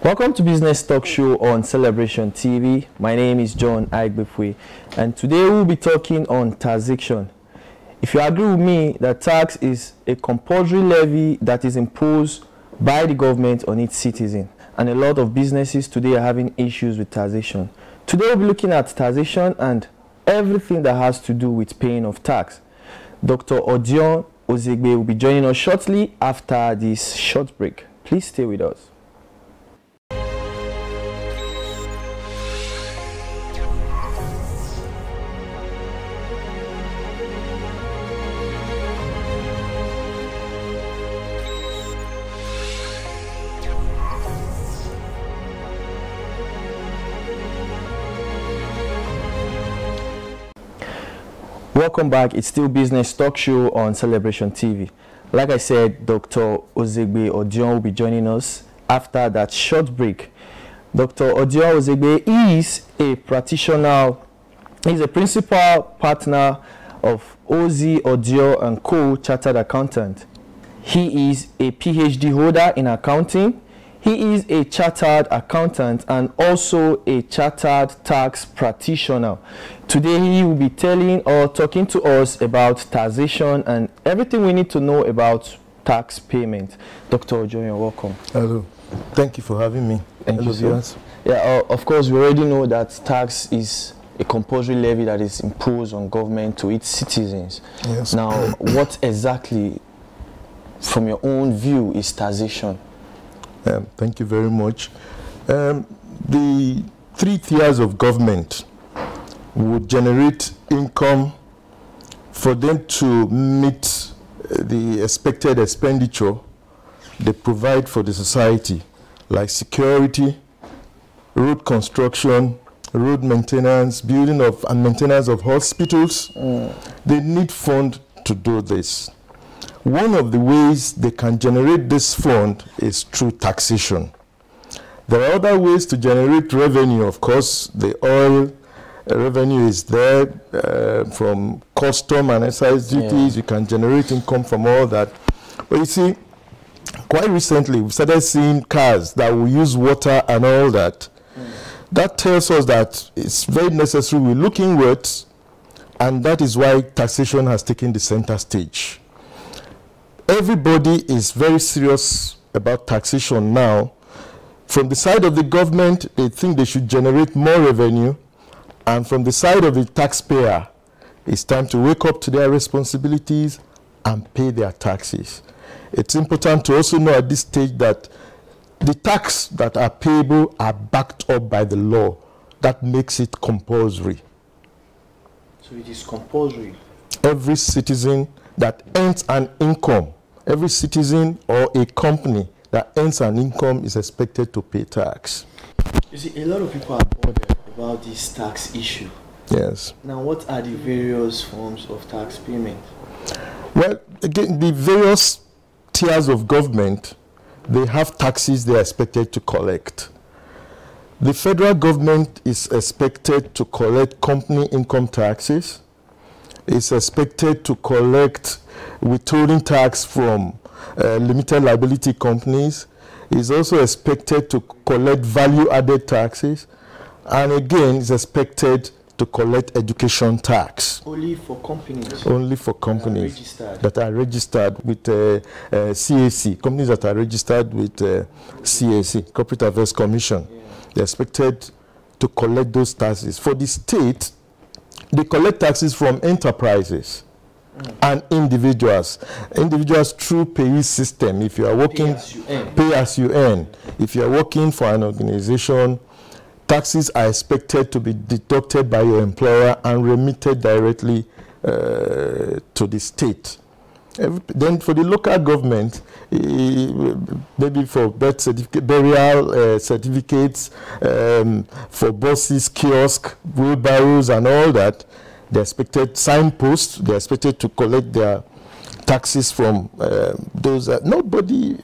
Welcome to Business Talk Show on Celebration TV. My name is John Aigbefue, and today we'll be talking on taxation. If you agree with me that tax is a compulsory levy that is imposed by the government on its citizens, and a lot of businesses today are having issues with taxation. Today we'll be looking at taxation and everything that has to do with paying of tax. Dr. Odion Ozegbe will be joining us shortly after this short break. Please stay with us. Welcome back. It's still Business Talk Show on Celebration TV. Like I said, Dr. Ozegbe Odion will be joining us after that short break. Dr. Odion Ozegbe is a practitioner. He's a principal partner of Ozi Odion & Co. Chartered Accountant. He is a PhD holder in accounting. He is a chartered accountant and also a chartered tax practitioner. Today he will be talking to us about taxation and everything we need to know about tax payment. Dr. Odion, you're welcome. Hello. Thank you for having me. Thank you, sir. Yeah, of course, we already know that tax is a compulsory levy that is imposed on government to its citizens. Yes. Now, what exactly, from your own view, is taxation? Thank you very much. The 3 tiers of government would generate income for them to meet the expected expenditure they provide for the society, like security, road construction, road maintenance, building of and maintenance of hospitals. They need fund to do this. One of the ways they can generate this fund is through taxation. There are other ways to generate revenue. Of course, the oil revenue is there from custom and excise duties. You can generate income from all that. But you see, quite recently, we started seeing cars that will use water and all that. That tells us that it's very necessary we look inwards, and that is why taxation has taken the center stage. Everybody is very serious about taxation now. From the side of the government, they think they should generate more revenue. And from the side of the taxpayer, it's time to wake up to their responsibilities and pay their taxes. It's important to also know at this stage that the tax that are payable are backed up by the law. That makes it compulsory. So it is compulsory? Every citizen that earns an income, every citizen or a company that earns an income is expected to pay tax. You see, a lot of people are bothered about this tax issue. Yes. Now, what are the various forms of tax payment? Well, again, the various tiers of government, they have taxes they are expected to collect. The federal government is expected to collect company income taxes. It's expected to collect withholding tax from limited liability companies. Is also expected to collect value-added taxes, and again is expected to collect education tax. Only for companies? Only for companies that are registered with CAC, companies that are registered with CAC, Corporate Affairs Commission. Yeah. They're expected to collect those taxes. For the state, they collect taxes from enterprises and individuals. Individuals through payee system. If you are working, pay as you earn. If you are working for an organization, taxes are expected to be deducted by your employer and remitted directly to the state. Then for the local government, maybe for birth certificate, burial certificates, for buses, kiosks, wheelbarrows and all that, they're expected signposts, they're expected to collect their taxes from those. Nobody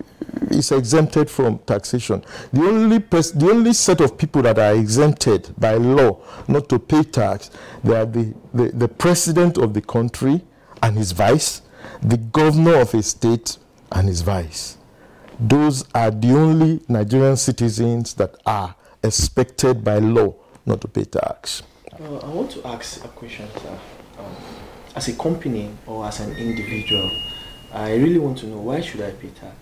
is exempted from taxation. The only set of people that are exempted by law not to pay tax, they are the president of the country and his vice, the governor of a state and his vice. those are the only Nigerian citizens that are expected by law not to pay tax. I want to ask a question, sir. As a company or as an individual, I really want to know, why should I pay tax?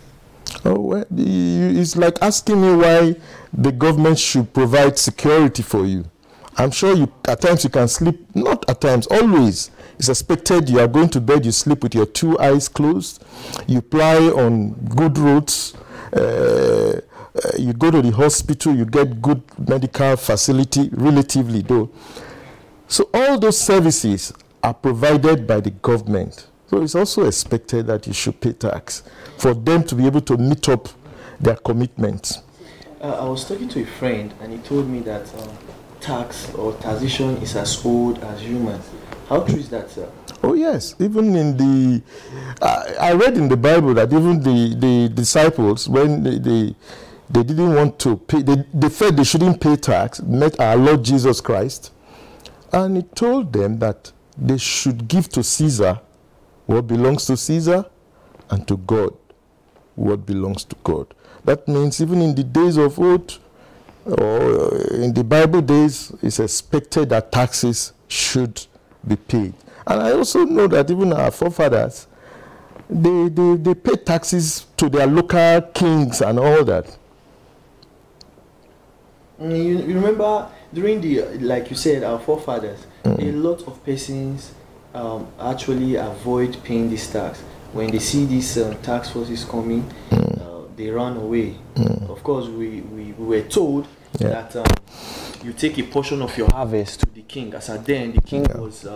Oh, well, it's like asking me why the government should provide security for you. I'm sure you, at times you can sleep, not at times, always. It's expected you are going to bed, you sleep with your 2 eyes closed, you ply on good roads, you go to the hospital, you get good medical facility, relatively though. So all those services are provided by the government. So it's also expected that you should pay tax for them to be able to meet up their commitments. I was talking to a friend and he told me that tax or taxation is as old as humans. How true is that, sir? Oh yes, even in the, I read in the Bible that even the disciples, when they didn't want to pay, they felt they shouldn't pay tax, met our Lord Jesus Christ, and he told them that they should give to Caesar what belongs to Caesar, and to God what belongs to God. That means even in the days of old, or in the Bible days, it's expected that taxes should be paid. And I also know that even our forefathers, they pay taxes to their local kings and all that. You remember during the, like you said, our forefathers, a lot of persons actually avoid paying this tax. When they see these tax forces coming, they run away. Of course, we were told that you take a portion of your harvest to the king. As at then, the king was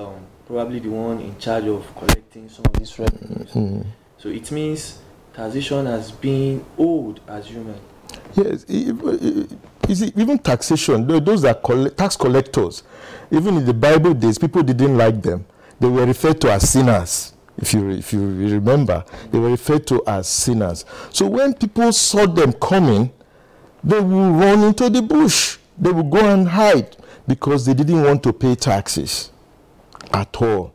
probably the one in charge of collecting some of these revenues. So it means taxation has been old as human. Yes, even taxation, those are tax collectors. Even in the Bible days, people didn't like them. They were referred to as sinners. If you remember, they were referred to as sinners. So when people saw them coming, they would run into the bush. They would go and hide because they didn't want to pay taxes at all.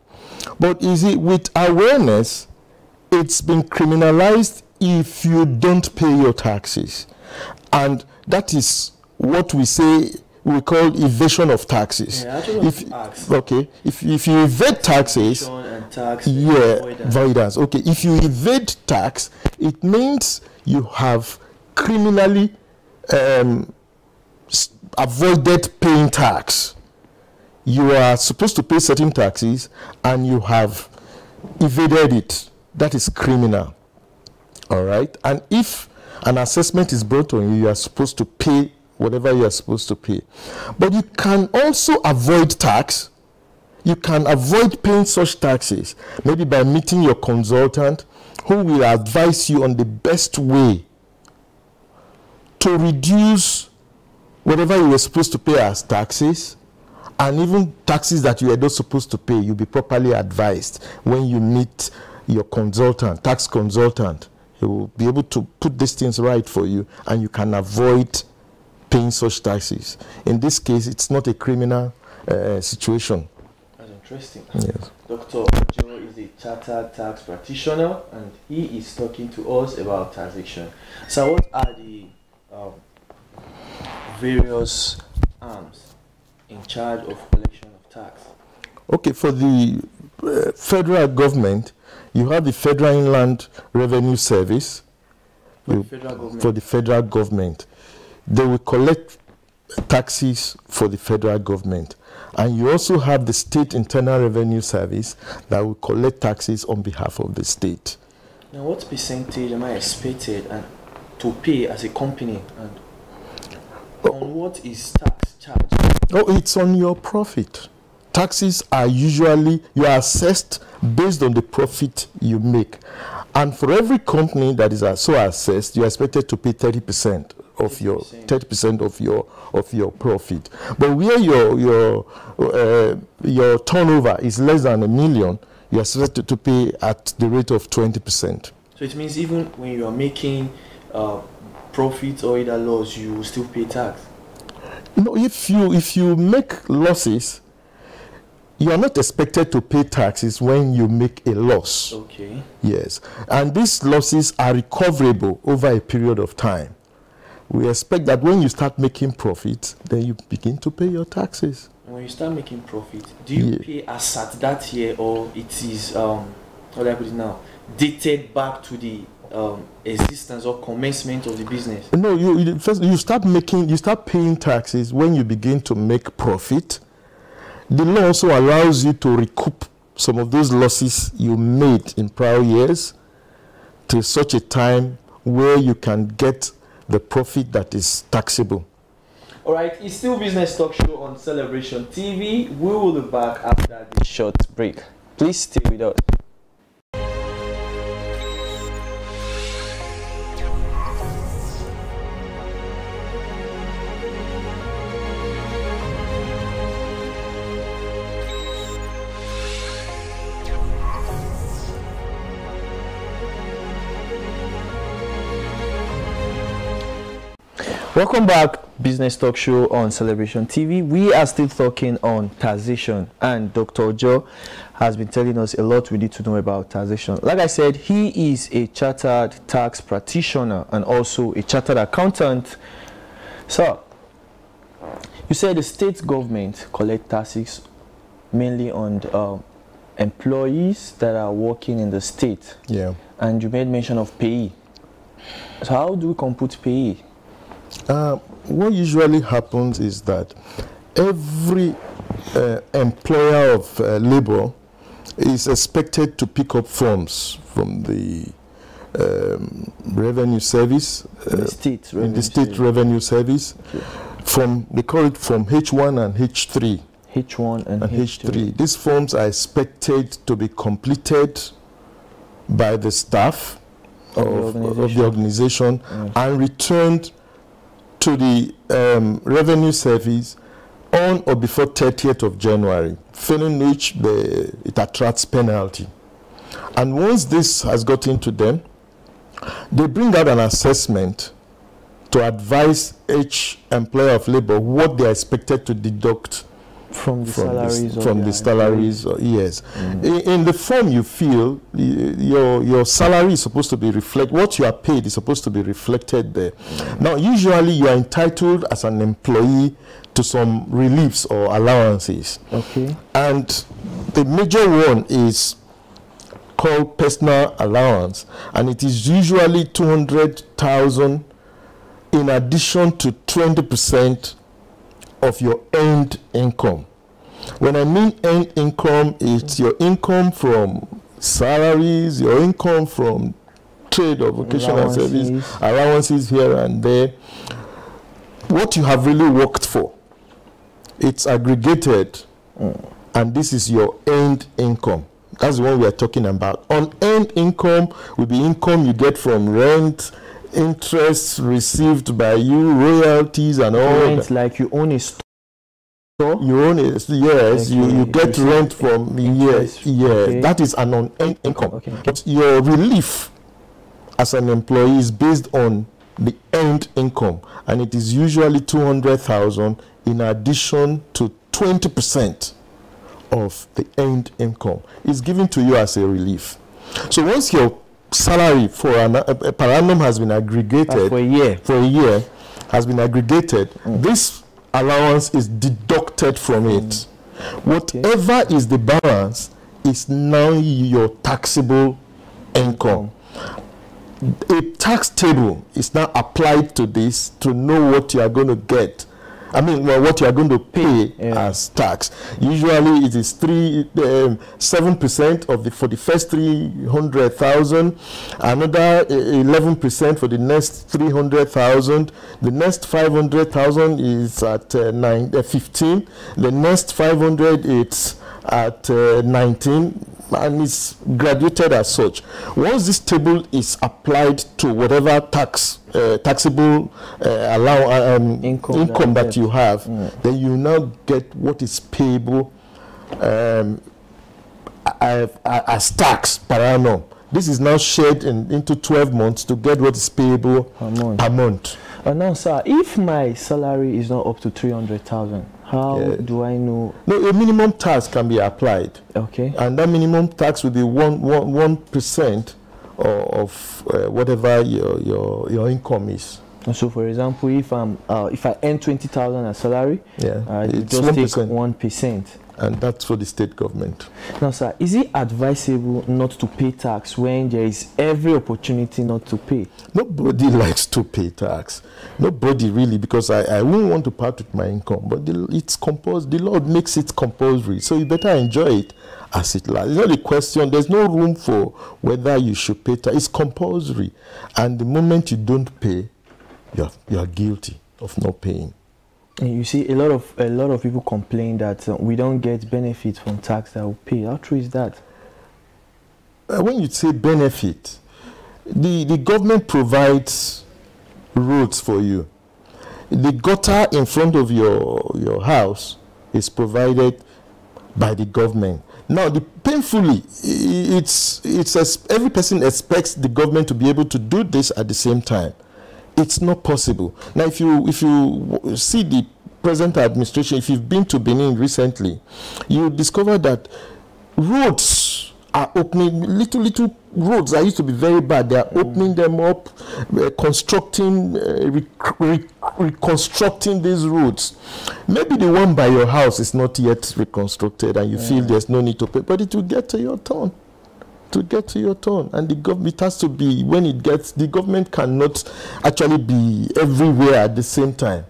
But you see, with awareness, it's been criminalized if you don't pay your taxes. And that is what we say we call evasion of taxes. Yeah, if you evade taxes, avoidance. Okay, if you evade tax, it means you have criminally avoided paying tax. You are supposed to pay certain taxes and you have evaded it. That is criminal. All right, and if an assessment is brought on you, you are supposed to pay whatever you are supposed to pay. But you can also avoid tax. You can avoid paying such taxes, maybe by meeting your consultant who will advise you on the best way to reduce whatever you were supposed to pay as taxes, and even taxes that you are not supposed to pay. You'll be properly advised when you meet your consultant, tax consultant. He will be able to put these things right for you, and you can avoid paying such taxes. In this case, it's not a criminal situation. That's interesting. Yes. Dr. Ojo is a chartered tax practitioner, and he is talking to us about taxation. So what are the various arms in charge of collection of tax? Okay, for the federal government, you have the Federal Inland Revenue Service. For the federal government? For the federal government. They will collect taxes for the federal government. And you also have the State Internal Revenue Service that will collect taxes on behalf of the state. Now, what percentage am I expected to pay as a company? And on what is tax charged? Oh, it's on your profit. Taxes are usually, you are assessed based on the profit you make. And for every company that is so assessed, you are expected to pay 30% of your 30% of your profit. But where your turnover is less than $1 million, you are expected to pay at the rate of 20%. So it means even when you are making profits or either loss, you will still pay tax. No, if you make losses, you are not expected to pay taxes when you make a loss. Okay. Yes. And these losses are recoverable over a period of time. We expect that when you start making profit, then you begin to pay your taxes. When you start making profit, do you pay as at that year, or it is, how do I put it now, dated back to the existence or commencement of the business? No, you start paying taxes when you begin to make profit. The law also allows you to recoup some of those losses you made in prior years to such a time where you can get the profit that is taxable. All right, it's still Business Talk Show on Celebration TV. We will be back after this short break. Please stay with us. Welcome back, Business Talk Show on Celebration TV. We are still talking on taxation, and Dr. Joe has been telling us a lot we need to know about taxation. Like I said, he is a chartered tax practitioner and also a chartered accountant. So, you said the state government collect taxes mainly on employees that are working in the state. Yeah. And you made mention of payee. So how do we compute payee? What usually happens is that every employer of labor is expected to pick up forms from the revenue service, the state revenue service, okay. They call it from H1 and H3. H1 and H3. These forms are expected to be completed by the staff of the organization and returned to the revenue service on or before 30th of January, failing which it attracts penalty. And once this has gotten to them, they bring out an assessment to advise each employer of labor what they are expected to deduct from the salaries. Yes. In the form you fill, your salary is supposed to be reflected, what you are paid is supposed to be reflected there. Now, usually you are entitled as an employee to some reliefs or allowances. Okay. And the major one is called personal allowance, and it is usually 200,000 in addition to 20% of your earned income. When I mean earned income, it's your income from salaries, your income from trade or vocational service, allowances here and there. What you have really worked for, it's aggregated, and this is your earned income. That's the one we are talking about. Unearned income will be income you get from rent, interest received by you, royalties and all. Rent, like you own a store? You own it, yes. Okay. You get rent from, yes. Okay. That is an unearned income. Okay. But your relief as an employee is based on the earned income, and it is usually 200,000 in addition to 20% of the earned income. It's given to you as a relief. So once your salary for per annum has been aggregated for a year has been aggregated, this allowance is deducted from it. Whatever is the balance is now your taxable income. A tax table is now applied to this to know what you are going to get. I mean, what you are going to pay as tax. Usually, it is 7% of for the first 300,000, another 11% for the next 300,000. The next 500,000 is at 15. The next 500 it's at 19. And it's graduated as such. Once this table is applied to whatever taxable income that you have, then you now get what is payable as tax per annum. This is now shared into 12 months to get what is payable per month. Now, sir, if my salary is not up to 300,000, How do I know? No, a minimum tax can be applied. Okay. And that minimum tax will be 1% of whatever your income is. So, for example, if I earn 20,000 as salary, it's just 1%. take 1%. And that's for the state government. Now, sir, is it advisable not to pay tax when there is every opportunity not to pay? Nobody likes to pay tax. Nobody really, because I wouldn't want to part with my income. But it's compulsory. The Lord makes it compulsory. So you better enjoy it as it lasts. It's not a question. There's no room for whether you should pay tax. It's compulsory. And the moment you don't pay, you're guilty of not paying. You see, a lot of people complain that we don't get benefits from tax that we pay. How true is that? When you say benefit, the government provides roads for you. The gutter in front of your house is provided by the government. Now, painfully, every person expects the government to be able to do this at the same time. It's not possible. Now, if you see the present administration, if you've been to Benin recently, you discover that roads are opening, little roads that used to be very bad. They are opening them up, constructing, reconstructing these roads. Maybe the one by your house is not yet reconstructed and you feel there's no need to pay, but it will get to your turn. To get to your turn, and the government has to be, when it gets, the government cannot actually be everywhere at the same time.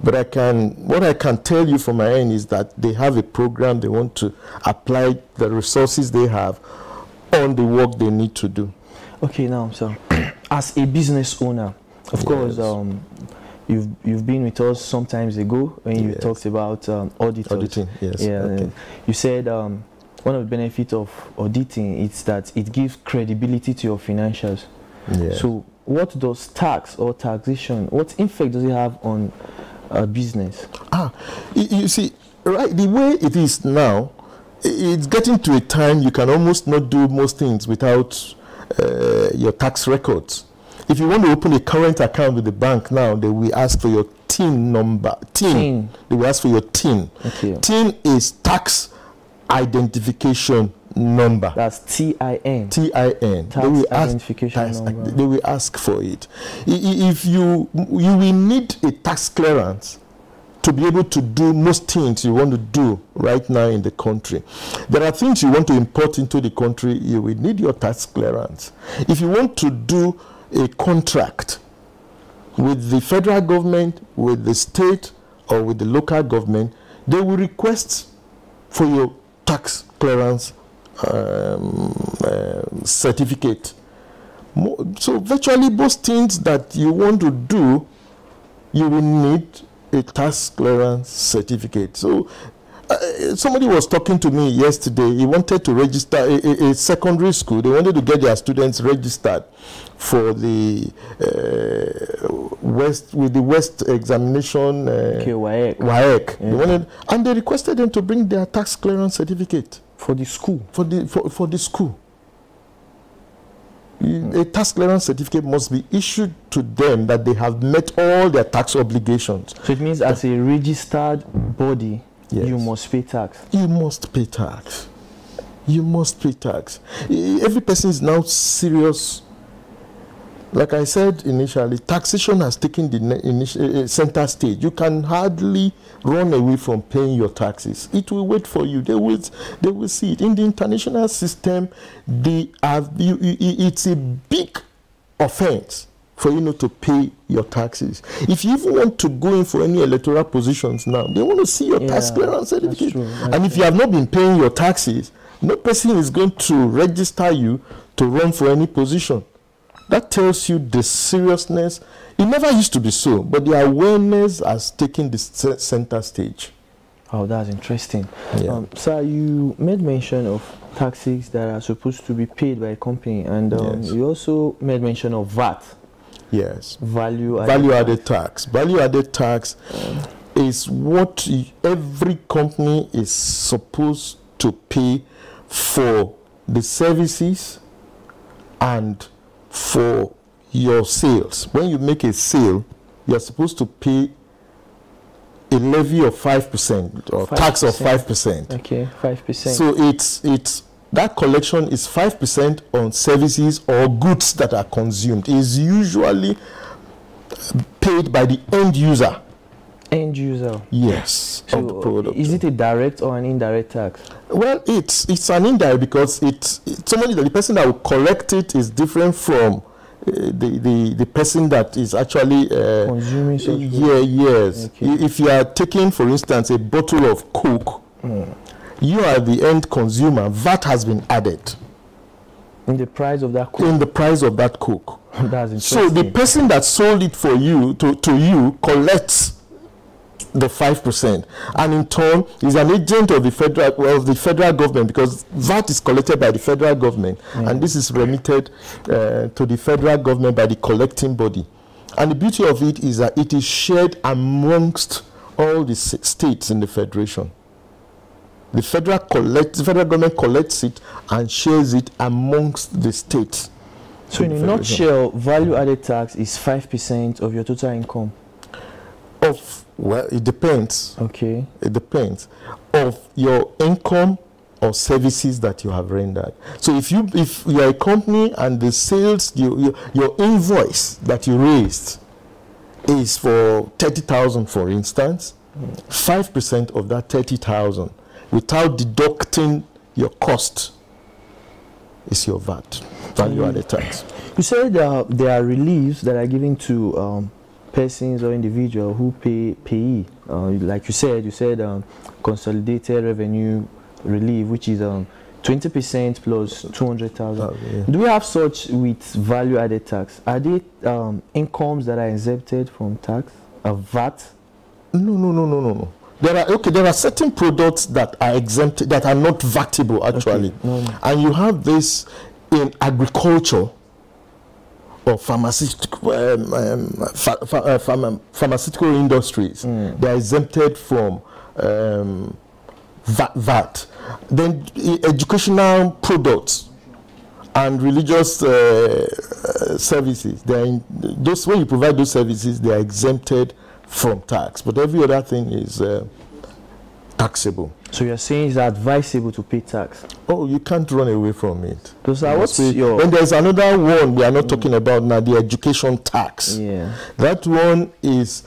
But what I can tell you from my end is that they have a program. They want to apply the resources they have on the work they need to do. Okay, now, so as a business owner, of course, you've been with us some times ago when you talked about auditing. Yes. Yeah, okay. You said one of the benefits of auditing is that it gives credibility to your financials. Yeah. So what does tax or taxation, what effect does it have on a business? You see, right, the way it is now, it's getting to a time you can almost not do most things without your tax records. If you want to open a current account with the bank now, they will ask for your TIN number. TIN. They will ask for your TIN. Okay. TIN is tax identification number. That's TIN. TIN. Tax identification number. They will ask for it. If you will need a tax clearance to be able to do most things you want to do right now in the country. There are things you want to import into the country, you will need your tax clearance. If you want to do a contract with the federal government, with the state, or with the local government, they will request for your tax clearance certificate. So virtually most things that you want to do, you will need a tax clearance certificate. So somebody was talking to me yesterday. He wanted to register a secondary school. They wanted to get their students registered for the West examination. WAEC. Yeah. They wanted, and they requested them to bring their tax clearance certificate for the school. For the school. A tax clearance certificate must be issued to them that they have met all their tax obligations. So it means as a registered body, yes, you must pay tax. You must pay tax. You must pay tax. Every person is now serious. Like I said initially, taxation has taken the center stage. You can hardly run away from paying your taxes. It will wait for you. They will see it. In the international system, it's a big offense for you not to pay your taxes. If you even want to go in for any electoral positions now, they want to see your tax clearance certificate. And if you have not been paying your taxes, no person is going to register you to run for any position. That tells you the seriousness. It never used to be so, but the awareness has taken the center stage. Oh, that's interesting. Yeah. Sir, you made mention of taxes that are supposed to be paid by a company, and yes, you also made mention of VAT. Yes. Value-added tax. Value-added tax is what every company is supposed to pay for the services and for your sales. When you make a sale, you're supposed to pay a levy of 5% or 5%. Tax of 5%. Okay, 5%. So it's that collection is 5% on services or goods that are consumed. Is usually paid by the end user. End user. Yes. So of the product. Is it a direct or an indirect tax? Well, it's an indirect because it's somebody that the person that will collect it is different from the person that is actually consuming. Yes. Okay. If you are taking, for instance, a bottle of Coke, you are the end consumer. VAT has been added in the price of that Coke. In the price of that Coke. That's interesting. So the person that sold it for you to you collects the 5%, and in turn is an agent of the federal government, because VAT is collected by the federal government, and this is remitted to the federal government by the collecting body. And the beauty of it is that it is shared amongst all the states in the federation. The federal government collects it and shares it amongst the states. So in a nutshell, value-added tax is 5% of your total income. Well, it depends. Okay. It depends of your income or services that you have rendered. So if you are a company and the sales, your invoice that you raised is for 30,000, for instance, 5% of that 30,000, without deducting your cost, is your VAT, value-added tax. You said there are reliefs that are given to persons or individuals who pay. Like you said consolidated revenue relief, which is 20% plus 200,000. Yeah. Do we have such with value-added tax? Are they incomes that are exempted from tax, VAT? No. There are certain products that are exempted, that are not VATable actually. Okay. And you have this in agriculture or pharmaceutical industries. They are exempted from VAT. Then educational products and religious services, when you provide those services, they are exempted from tax. But every other thing is taxable. So you're saying it's advisable to pay tax? Oh, you can't run away from it. So what's your... Then there's another one we are not talking about now, the education tax. Yeah. That one is,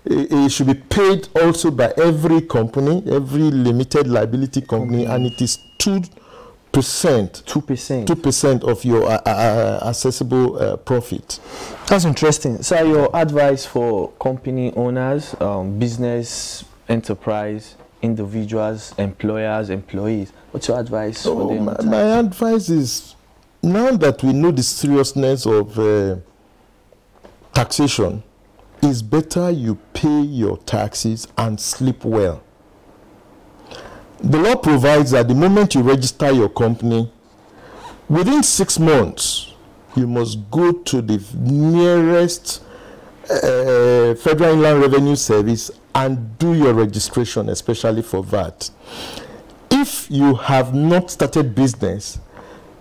it should be paid also by every company, every limited liability company, and it is 2%. 2% of your accessible profit. That's interesting. So your advice for company owners, business, enterprise, individuals, employers, employees, what's your advice for them? My advice is, now that we know the seriousness of taxation, it's better you pay your taxes and sleep well. The law provides that the moment you register your company, within 6 months, you must go to the nearest Federal Inland Revenue Service and do your registration, especially for VAT. If you have not started business,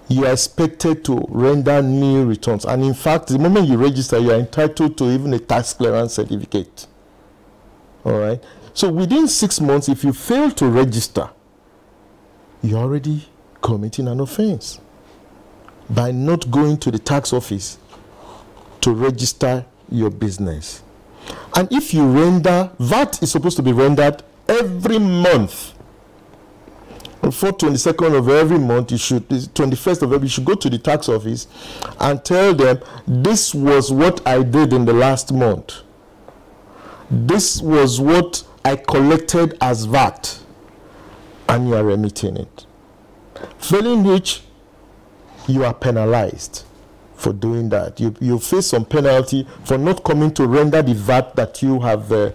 you are expected to render nil returns. And in fact, the moment you register, you are entitled to even a tax clearance certificate. All right? So within 6 months, if you fail to register, you're already committing an offense by not going to the tax office to register your business. And if you render, VAT is supposed to be rendered every month. Before 22nd of every month, 21st of every, you should go to the tax office and tell them, this was what I did in the last month. This was what I collected as VAT, and you are remitting it. Failing which, you are penalized for doing that. You face some penalty for not coming to render the VAT that you have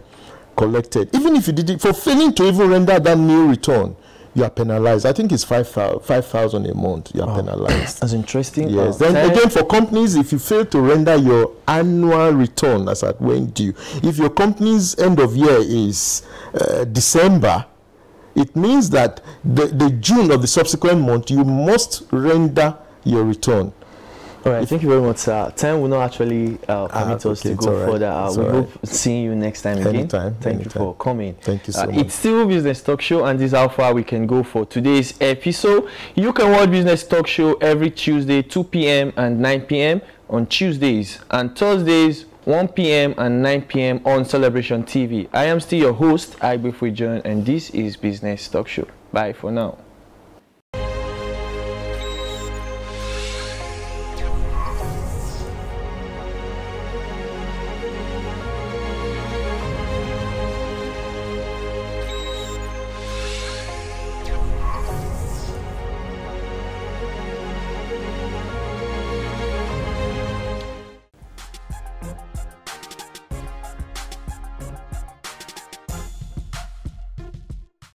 collected. Even if you did it, for failing to even render that new return, you are penalized. I think it's 5,000 a month. You are penalized. That's interesting. Yes. Then again, for companies, if you fail to render your annual return as at when due, if your company's end of year is December, it means that the June of the subsequent month, you must render your return. All right, thank you very much, sir. Time will not actually permit us to go further. We hope seeing you next time again. Anytime. Thank you for coming. Thank you so much. It's still Business Talk Show, and this is how far we can go for today's episode. You can watch Business Talk Show every Tuesday, 2 p.m. and 9 p.m. on Tuesdays, and Thursdays, 1 p.m. and 9 p.m. on Celebration TV. I am still your host, Aigbefue, and this is Business Talk Show. Bye for now.